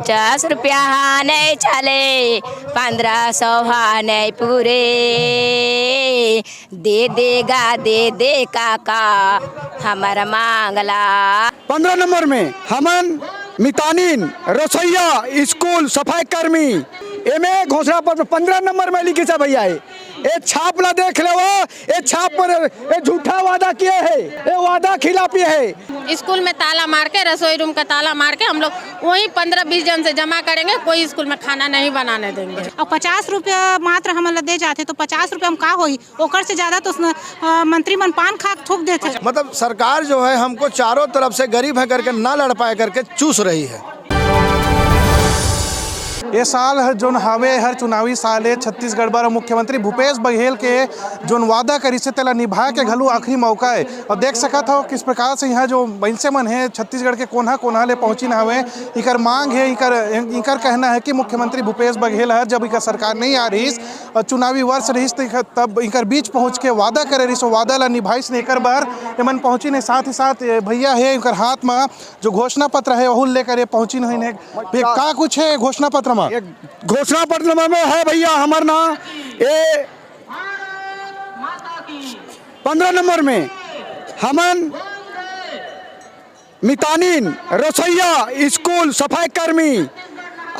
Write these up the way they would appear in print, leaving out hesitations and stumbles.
50 रुपया नहीं चले, 1500 नहीं पूरे, दे देगा दे दे काका हमारा मांगला। 15 नंबर में हमन मितानिन रसोईया स्कूल सफाई कर्मी एमे घोषणा पत्र 15 नंबर में लिखी है भैया। ये छाप ला देख लो, ये छाप पर ये झूठा वादा किए है, ये वादा खिलाफी है। स्कूल में ताला मार के, रसोई रूम का ताला मार के हम लोग वही 15-20 जन से जमा करेंगे, कोई स्कूल में खाना नहीं बनाने देंगे। और 50 रुपया मात्र हम दे जाते तो 50 रुपया हम का होई, ओकर से ज्यादा तो मंत्री मन पान खा थूक देते। मतलब सरकार जो है हमको चारों तरफ से गरीब है करके ना लड़ पाए करके चूस रही है। ये साल जो हवे हर चुनावी साल है छत्तीसगढ़ बार मुख्यमंत्री भूपेश बघेल के जो वादा करी से तेला निभा के घलू आखिरी मौका है। और देख सकत हो किस प्रकार से यहाँ जो मनसे मन है छत्तीसगढ़ के कोना कोना ले पहुँची न हवे। इकर मांग है, इकर कहना है कि मुख्यमंत्री भूपेश बघेल हर जब इकर सरकार नहीं आ रही और चुनावी वर्ष रही तब इकर बीच पहुँच के वादा करे रही, वादा ला निभाइस ने बार मन पहुँची ने। साथ ही साथ भैया है इनकर हाथ में जो घोषणा पत्र है वह लेकर ये पहुँची नहीं। का कुछ है घोषणा पत्र? घोषणा पत्र में है भैया हमार ना ये 15 नंबर में हमन मितानिन रसोईया स्कूल सफाई कर्मी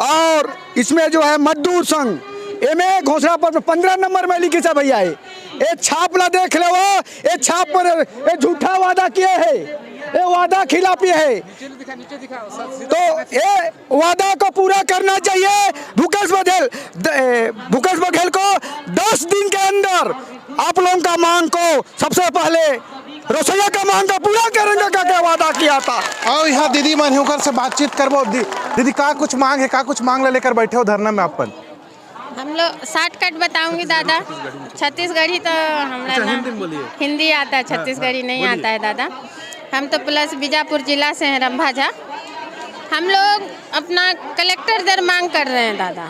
और इसमें जो है मजदूर संघ एमे घोषणा पत्र 15 नंबर में लिखी है भैया। ये छाप ला देख लो, ये छाप पर ये झूठा वादा किए है, ये वादा खिलाफी है। तो ये वादा को पूरा करना चाहिए। भूपेश बघेल को 10 दिन के अंदर आप लोगों का मांग को सबसे पहले रसोईया का मांग को पूरा करेंगे क्या वादा किया था। और यहाँ दीदी मन होकर से बातचीत करबो। दीदी का कुछ मांग है, का कुछ मांग लेकर बैठे हो धरना में? अपन हम लोग शॉर्टकट बताऊंगी दादा। छत्तीसगढ़ी तो हमारा हिंदी आता है, छत्तीसगढ़ी नहीं आता है दादा। हम तो प्लस बीजापुर जिला से हैं, रंभा झा। हम लोग अपना कलेक्टर दर मांग कर रहे हैं दादा,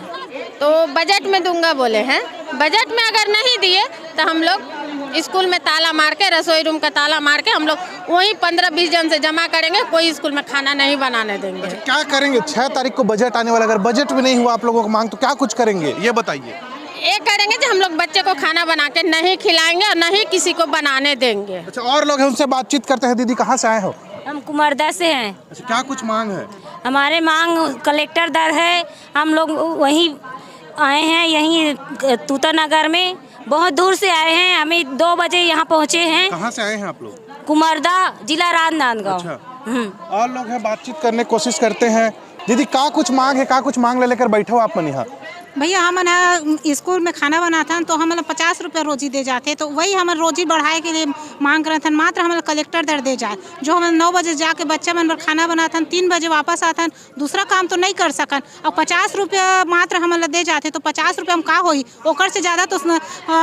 तो बजट में दूंगा बोले हैं। बजट में अगर नहीं दिए तो हम लोग स्कूल में ताला मार के, रसोई रूम का ताला मार के हम लोग वही 15-20 जन से जमा करेंगे, कोई स्कूल में खाना नहीं बनाने देंगे। क्या करेंगे? 6 तारीख को बजट आने वाला, अगर बजट में नहीं हुआ आप लोगों को मांग तो क्या कुछ करेंगे ये बताइए। ये करेंगे कि हम लोग बच्चे को खाना बना के नहीं खिलाएंगे और नहीं किसी को बनाने देंगे। अच्छा, और लोग हैं उनसे बातचीत करते हैं। दीदी कहाँ से आए हो? हम कुमारदा से हैं। अच्छा, क्या कुछ मांग है? हमारे मांग कलेक्टर दर है। हम लोग वहीं आए हैं, यहीं तूता नगर में, बहुत दूर से आए हैं। हमें 2 बजे यहाँ पहुँचे हैं। कहाँ से आए हैं आप लोग? कुमारदा जिला राजनांदगांव। अच्छा, और लोग हैं बातचीत करने की कोशिश करते हैं। दीदी का कुछ मांग है, का कुछ मांग लेकर बैठे हो आप मन यहाँ? भैया हम स्कूल में खाना बनाता तो हम 50 रुपया रोजी दे जाते, तो वही हमारे रोजी बढ़ाए के लिए मांग रहे थे। मात्र हमारे कलेक्टर दर दे जाए, जो हम 9 बजे जाके बच्चा मन खाना बनाता, 3 बजे वापस आता, दूसरा काम तो नहीं कर सकन। और 50 रुपया मात्र हम दे जाते, तो 50 रुपया हम का होई, ओकर से ज्यादा तो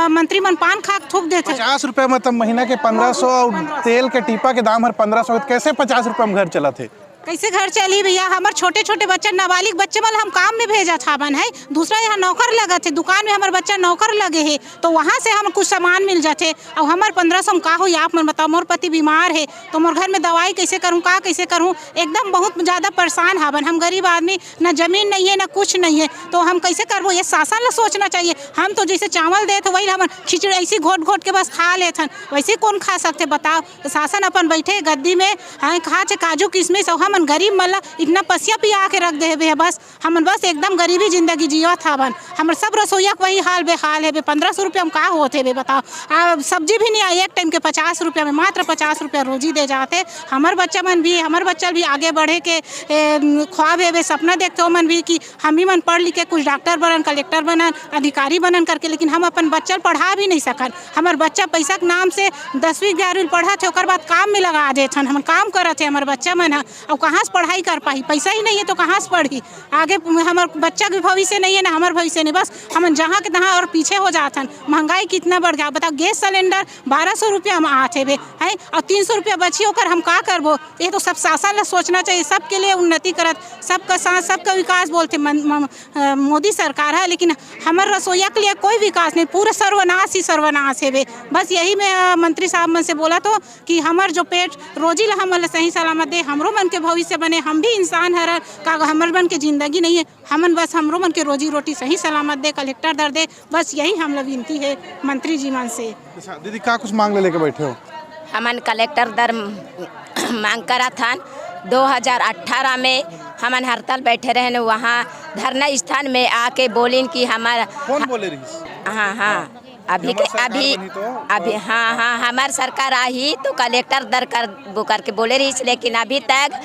मंत्री मन पान खा थूक देते। 50 रुपया मतलब महीना के 1500, तेल के टीपा के दाम हर 1500, कैसे 50 रुपया हम घर चला थे? कैसे घर चली भैया? हमारे छोटे छोटे बच्चे, नाबालिग बच्चे मन हम काम में भेजा था बन है। दूसरा यहाँ नौकर लगा थे, दुकान में हमारे बच्चा नौकर लगे है, तो वहाँ से हम कुछ सामान मिल जाते। और हमारे 1500 में का हो, आप मन बताओ। मोर पति बीमार है तो मोर घर में दवाई कैसे करूँ, का कैसे करूँ? एकदम बहुत ज़्यादा परेशान हवन। हम गरीब आदमी, ना जमीन नहीं है ना कुछ नहीं है, तो हम कैसे करबो? ये शासन ला सोचना चाहिए। हम तो जैसे चावल दे तो वही हम खिचड़ी ऐसी घोट घोट के बस खा लेते, वैसे कौन खा सकते बताओ? शासन अपन बैठे गद्दी में खा चे काजू किशमिश, और हम गरीब मतलब इतना पसिया पिया के रख दे है। बस हम बस एकदम गरीबी जिंदगी जिया था बन। हमारे सब रसोईया का वही हाल बेहाल है। 1500 रुपया हम का होते बे बताओ? सब्जी भी नहीं आई एक टाइम के 50 रुपया में, मात्र 50 रुपया रोजी दे जाते। हमारे बच्चा मन भी, हमारे बच्चा भी आगे बढ़े के ख्वाब है, सपना देखते हो मन भी कि हम भी मन पढ़ लिख के कुछ डॉक्टर बनन, कलेक्टर बनन, अधिकारी बनन करके, लेकिन हम अपन बच्चा पढ़ा भी नहीं सकन। हमारे बच्चा पैसा के नाम से 10वीं 11वीं पढ़ा थे, और बाद काम में लगा देते। हम काम करते हमारे बच्चा मन, और कहाँ से पढ़ाई कर पाई? पैसा ही नहीं है तो कहाँ से पढ़ी? आगे हमारे बच्चा के भविष्य नहीं है ना हमारे भविष्य नहीं। बस हम जहाँ के तहाँ और पीछे हो जाते हैं। महंगाई कितना बढ़ गया बताओ? गैस सिलेंडर 1200 रुपया हम आते हुए हैं, और 300 रुपया बची होकर हम का करबो? ये तो सब शासन ला सोचना चाहिए। सबके लिए उन्नति करत, सबका साथ सबका विकास बोलते मोदी सरकार है, लेकिन हमारे रसोईया के लिए कोई विकास नहीं, पूरा सर्वनाश ही सर्वनाश है। बस यही मैं मंत्री साहब मन से बोला तो कि हमारे जो पेट रोजी ला हम सही सलामत दे, हमरो मन के भविष्य बने। हम भी इंसान हर का हमर बन के जिंदगी नहीं है, हमन बस हमरो मन के रोजी रोटी सही सलामत दे, कलेक्टर दर दे, बस यही हम लोग विनती है मंत्री जी मन से। अच्छा दीदी, क्या कुछ मांग लेके बैठे हो? हमन कलेक्टर दर मांग करा था 2018 में। हमन हड़ताल बैठे रहे, वहाँ धरना स्थान में आके बोलिन कि हमारा कौन बोले रही? हाँ अभी हाँ हमार सरकार आई तो कलेक्टर दर कर वो करके बोले रही, लेकिन अभी तक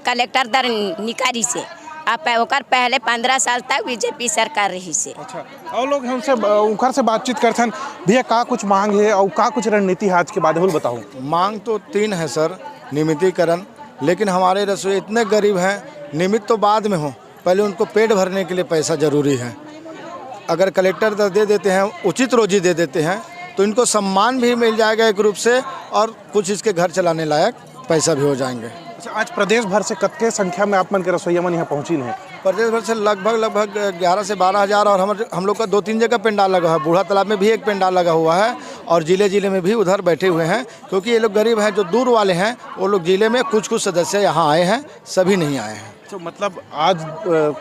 कलेक्टर दर निकारी से आप ओकर पहले 15 साल तक बीजेपी सरकार रही से। अच्छा, और लोग हमसे उनकर से बातचीत करते हैं, भैया का कुछ मांग है और का कुछ रणनीति है आज के बाद? बताऊँ। मांग तो 3 है सर, नियमितीकरण, लेकिन हमारे रसोई इतने गरीब हैं, नियमित तो बाद में हो, पहले उनको पेट भरने के लिए पैसा ज़रूरी है। अगर कलेक्टर दे देते हैं, उचित रोजी दे देते हैं, तो इनको सम्मान भी मिल जाएगा एक रूप से, और कुछ इसके घर चलाने लायक पैसा भी हो जाएंगे। अच्छा, आज प्रदेश भर से कतके संख्या में आप मन के रसोईया मन यहाँ पहुँची हैं? प्रदेश भर से लगभग 11 से 12 हज़ार, और हम लोग का 2-3 जगह पेंडाल लगा है। बूढ़ा तालाब में भी एक पेंडाल लगा हुआ है, और जिले में भी उधर बैठे हुए हैं, क्योंकि ये लोग गरीब हैं। जो दूर वाले हैं वो लोग जिले में कुछ सदस्य यहाँ आए हैं, सभी नहीं आए हैं। तो मतलब आज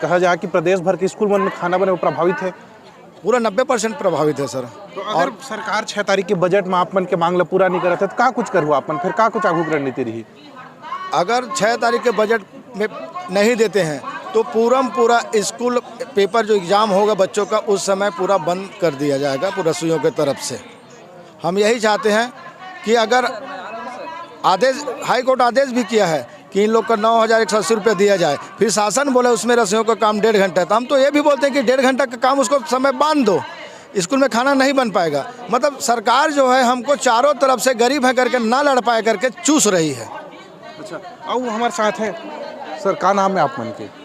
कहा जाए कि प्रदेश भर के स्कूल में खाना बने प्रभावित है? पूरा 90% प्रभावित है सर। तो अगर सरकार 6 तारीख के बजट में आप मन के मांग पूरा नहीं करते तो का कुछ करूँ आप मन, फिर का कुछ आगू रणनीति रही? अगर 6 तारीख के बजट में नहीं देते हैं तो पूरा स्कूल पेपर जो एग्ज़ाम होगा बच्चों का, उस समय पूरा बंद कर दिया जाएगा पूरा रसोइयों की तरफ से। हम यही चाहते हैं कि अगर आदेश, हाई कोर्ट आदेश भी किया है कि इन लोग का 9,180 रुपये दिया जाए, फिर शासन बोले उसमें रसोइयों का काम 1.5 घंटा है, तो हम तो ये भी बोलते हैं कि 1.5 घंटा का काम उसको समय बांध दो, स्कूल में खाना नहीं बन पाएगा। मतलब सरकार जो है हमको चारों तरफ से गरीब है करके ना लड़ पाए करके चूस रही है। अच्छा, और हमारे साथ है सर, का नाम है आप मन के?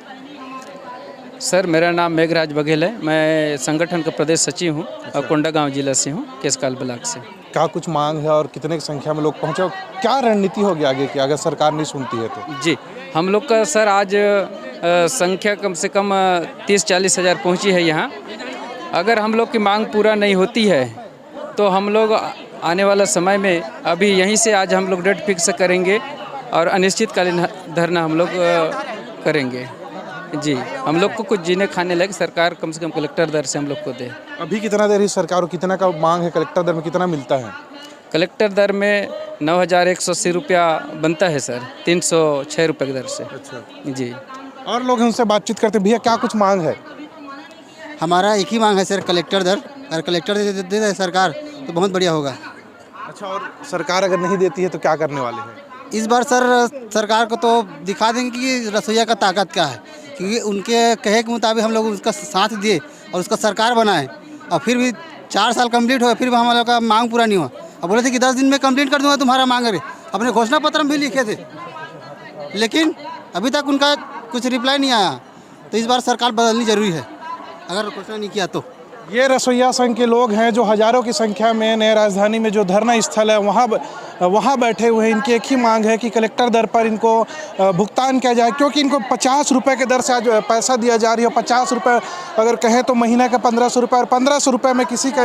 सर मेरा नाम मेघराज बघेल है, मैं संगठन का प्रदेश सचिव हूँ और कोंडागांव जिला से हूँ, केसकाल ब्लॉक से। क्या कुछ मांग है और कितने की संख्या में लोग पहुँचे, क्या रणनीति होगी आगे की अगर सरकार नहीं सुनती है तो? जी, हम लोग का सर आज संख्या कम से कम 30-40 हज़ार पहुँची है यहाँ। अगर हम लोग की मांग पूरा नहीं होती है तो हम लोग आने वाला समय में अभी यहीं से आज हम लोग डेट फिक्स करेंगे और अनिश्चितकालीन धरना हम लोग करेंगे। जी, हम लोग को कुछ जीने खाने लगे, सरकार कम से कम कलेक्टर दर से हम लोग को दे। अभी कितना दे रही सरकार और कितना का मांग है? कलेक्टर दर में कितना मिलता है? कलेक्टर दर में 9,180 रुपया बनता है सर, 306 रुपये की दर से। अच्छा जी, और लोग उनसे बातचीत करते, भैया क्या कुछ मांग है? हमारा एक ही मांग है सर, कलेक्टर दर। अगर कलेक्टर दे दे सरकार तो बहुत बढ़िया होगा। अच्छा, और सरकार अगर नहीं देती है तो क्या करने वाले हैं? इस बार सर सरकार को तो दिखा देंगे कि रसोइया का ताकत क्या है, क्योंकि उनके कहे के मुताबिक हम लोग उसका साथ दिए और उसका सरकार बनाए, और फिर भी 4 साल कंप्लीट हो फिर भी हमारे का मांग पूरा नहीं हुआ। अब बोले थे कि 10 दिन में कंप्लीट कर दूंगा तुम्हारा मांग है। अपने घोषणा पत्र में भी लिखे थे, लेकिन अभी तक उनका कुछ रिप्लाई नहीं आया। तो इस बार सरकार बदलनी जरूरी है अगर घोषणा नहीं किया तो। ये रसोइया संघ के लोग हैं जो हज़ारों की संख्या में नए राजधानी में जो धरना स्थल है वहाँ बैठे हुए हैं। इनकी एक ही मांग है कि कलेक्टर दर पर इनको भुगतान किया जाए, क्योंकि इनको 50 रुपये के दर से आज पैसा दिया जा रही है। 50 रुपये अगर कहें तो महीने का 1500 रुपये, और 1500 रुपये में किसी का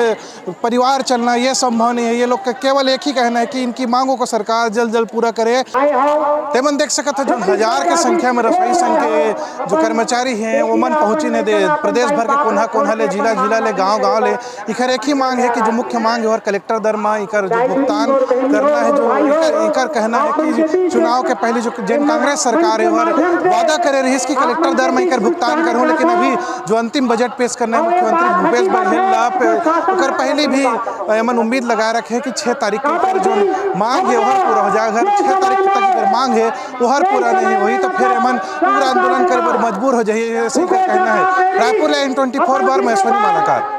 परिवार चलना ये संभव नहीं है। ये लोग का केवल एक ही कहना है कि इनकी मांगों को सरकार जल्द पूरा करे। तेमन देख सकते हैं जो 1000 की संख्या में रसोई संघ के जो कर्मचारी हैं वो मन पहुँची ने दे प्रदेश भर के कोन्हा ले, जिला ले, गाँव ले। इकर एक ही मांग है कि जो मुख्य मांग है और कलेक्टर दर में इकर जो भुगतान करना है। जो इकर कहना है कि चुनाव के पहले जो कांग्रेस सरकार है और वादा करे रही इसकी कलेक्टर दर में इकर भुगतान करूँ, लेकिन अभी जो अंतिम बजट पेश करना है मुख्यमंत्री भूपेश बघेल पहले भी अमन उम्मीद लगा रखे कि 6 तारीख की जो मांग है वह पूरा हो जाएगा। 6 तारीख तक अगर मांग है वो हर पूरा नहीं हुई तो फिर अमन पूरा आंदोलन कर मजबूर हो जाइए, ऐसे कहना है। रायपुर N24 बार महेश्वरी मालाकार।